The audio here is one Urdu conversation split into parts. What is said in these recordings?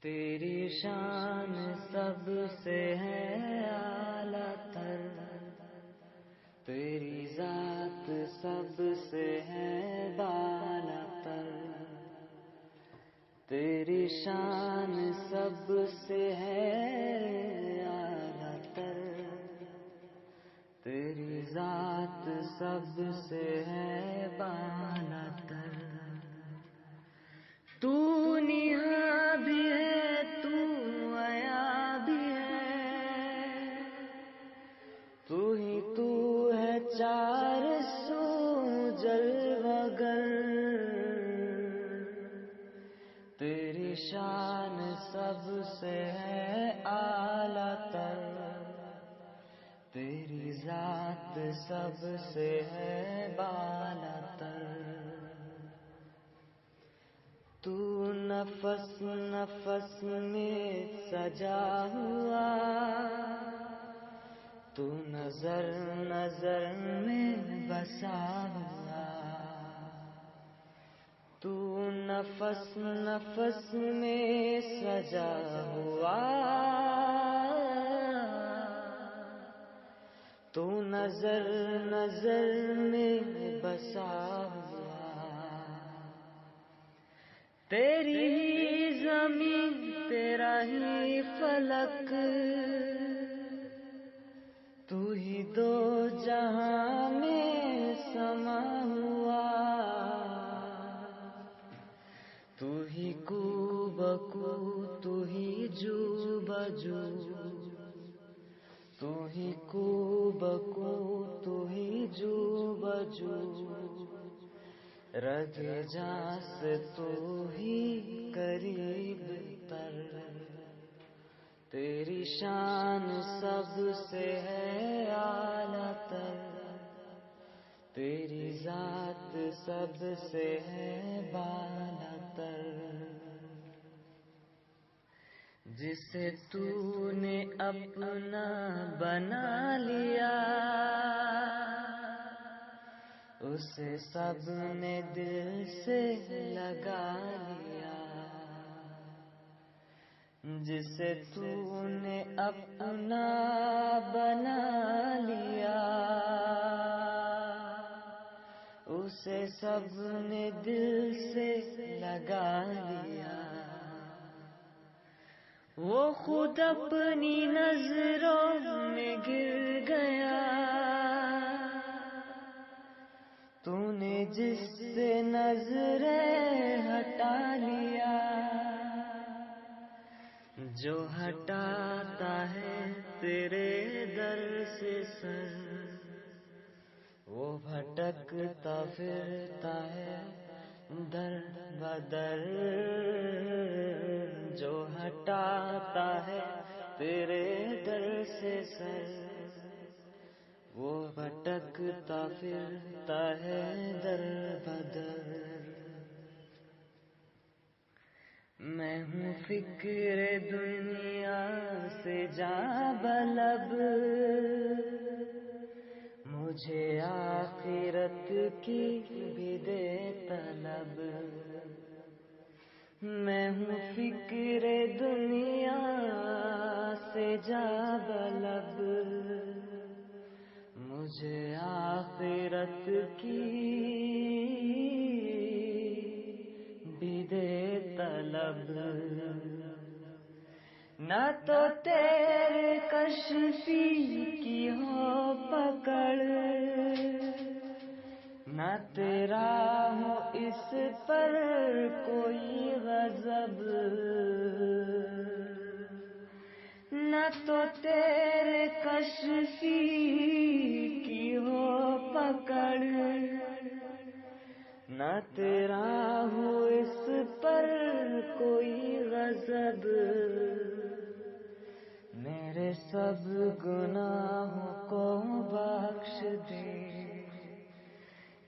تیری شان سب سے ہے اعلیٰ تر، تیری ذات سب سے ہے بالا تر، تیری شان سب سے ہے اعلیٰ تر، تیری ذات سب سے ہے بالا تر۔ تو نہا بھی ہے، تو عیا بھی ہے، تو ہی تو ہے چار سو جلوہ گر، تیری شان سب سے ہے اعلیٰ تر، تیری ذات سب سے ہے بالا تر۔ تو نفس نفس میں سجا ہوا، تو نظر نظر میں بسا ہوا، تو نفس نفس میں سجا ہوا، تو نظر نظر میں بسا ہوا، تیری ہی زمین تیرا ہی فلک، تو ہی دو جہاں میں سما ہوا، تو ہی کو بکو تو ہی جو بجو، تو ہی کو بکو تو ہی جو بجو، رگ جاں سے تو ہی قریب تر، تیری شان سب سے ہے اعلیٰ تر، تیری ذات سب سے ہے بالا تر۔ جسے تو نے اپنا بنا لیا، اسے سب نے دل سے لگا لیا، جسے تو نے اپنا بنا لیا، اسے سب نے دل سے لگا لیا، وہ خود اپنی نظروں میں گر گیا، تو نے جس سے نظریں ہٹا لیا، جو ہٹاتا ہے تیرے در سے سر، وہ بھٹکتا پھرتا ہے در بدر، جو ہٹاتا ہے تیرے در سے سر، وہ بھٹکتا پھرتا ہے در بدر۔ میں ہوں فکر دنیا سے جاں بلب، مجھے آخرت کی بھی دے طلب، میں ہوں فکر دنیا سے جاں بلب، مجھے آخرت کی بھی دے طلب، نہ تو تیرے کشفی کی ہو پکڑ، نہ تیرا ہو اس پر کوئی غضب، نہ تو تیرے کشفی کی ہو پکڑ، نہ تیرا ہو اس پر کوئی غضب، میرے سب گناہوں کو بخش دے،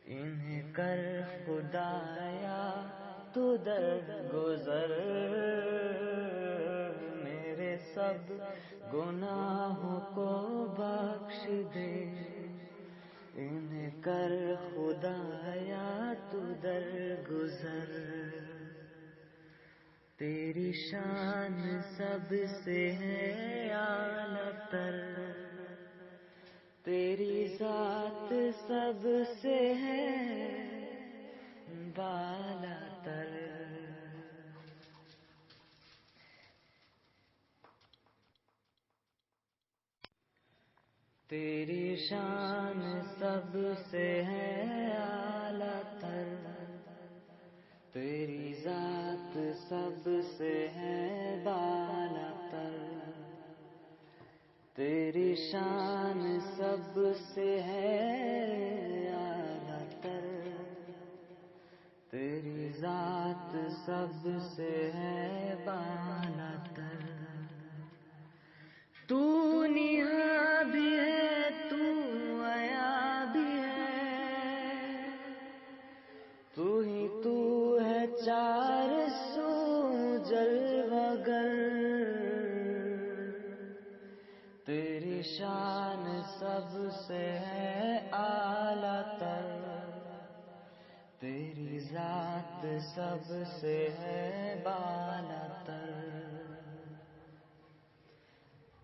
انہیں کر خدایا تو درگزر، میرے سب گناہوں کو بخش دے، انہیں کر خدایا تو درگزر۔ تیری شان سب سے ہے اعلیٰ تر، تیری ذات سب سے ہے بالا تر۔ تیری شان سب سے ہے اعلیٰ تر، تیری ذات سب سے ہے بالا تر، تیری شان سب سے ہے اعلیٰ تر، تیری ذات سب سے ہے بالا تر۔ تو نہا بھی ہے، تو عیا بھی ہے، تو ہی تو ہے چار سو جلوہ گر، تیری شان سب سے ہے اعلیٰ تر، تیری ذات سب سے ہے بالا تر۔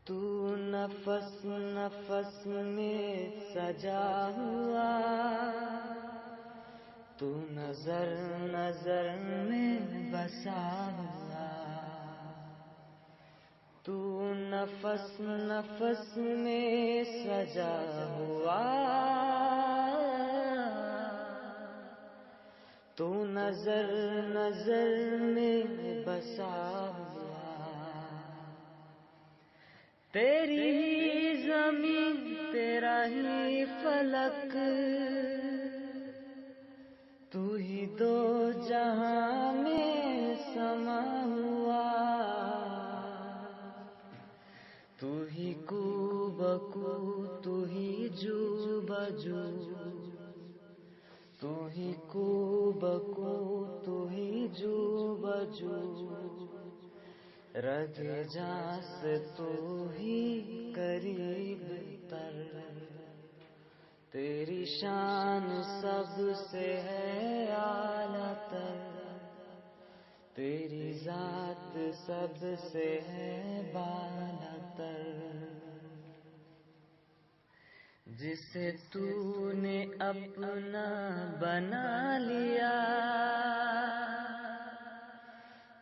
تو نفس نفس میں سجا ہوا، تو نظر نظر میں بسا ہوا، تو نفس نفس میں سجا ہوا، تو نظر نظر میں بسا ہوا، تیری ہی زمین تیرا ہی فلک، تو ہی دو جہاں میں سما ہوا، تو ہی کو بکو تو ہی جو بجو، تو ہی کو بکو تو ہی جو بجو، رگ جاں سے تو ہی قریب تر، تیری شان سب سے ہے اعلیٰ تر، تیری ذات سب سے ہے بالا تر۔ جسے تو نے اپنا بنا لیا،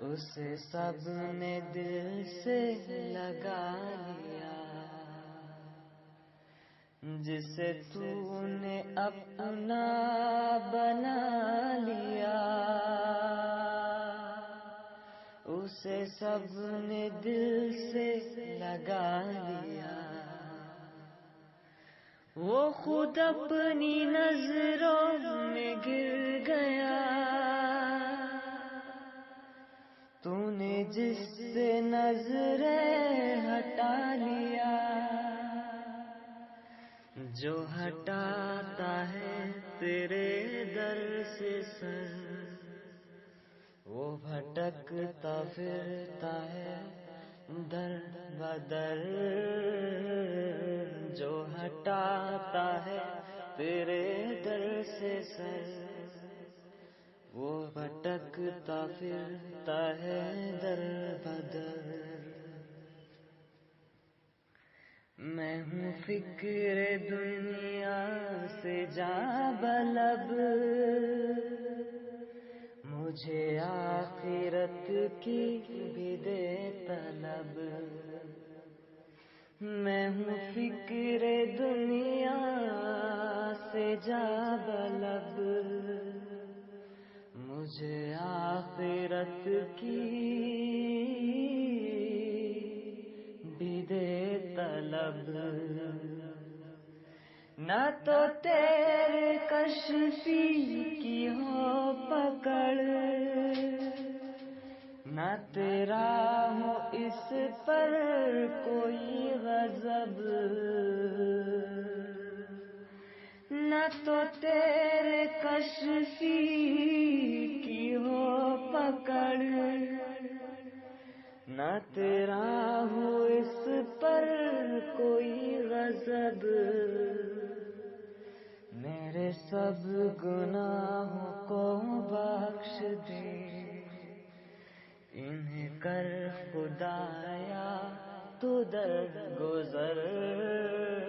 اسے سب نے دل سے لگا لیا، جسے تو نے اپنا بنا لیا، اسے سب نے دل سے لگا لیا، وہ خود اپنی نظروں میں گر گیا، تو نے جس سے نظریں ہٹا لیا، جو ہٹاتا ہے تیرے در سے سر، وہ بھٹکتا پھرتا ہے در بدر، جو ہٹاتا ہے تیرے در سے سر، وہ بھٹکتا پھرتا ہے در بدر۔ میں ہوں فکر دنیا سے جاں بلب، مجھے آخرت کی بھی دے طلب، میں ہوں فکر دنیا سے جاں بلب، مجھے آخرت کی بھی دے طلب، نہ تو تیرے کشفی کی ہو پکڑ، نہ تیرا ہو اس پر کوئی غضب، نہ تو تیرے کشفی کی ہو پکڑ، نہ تیرا ہو اس پر کوئی غضب، میرے سب گناہوں کو بخش دے، انہیں کر خدایا تو در گزر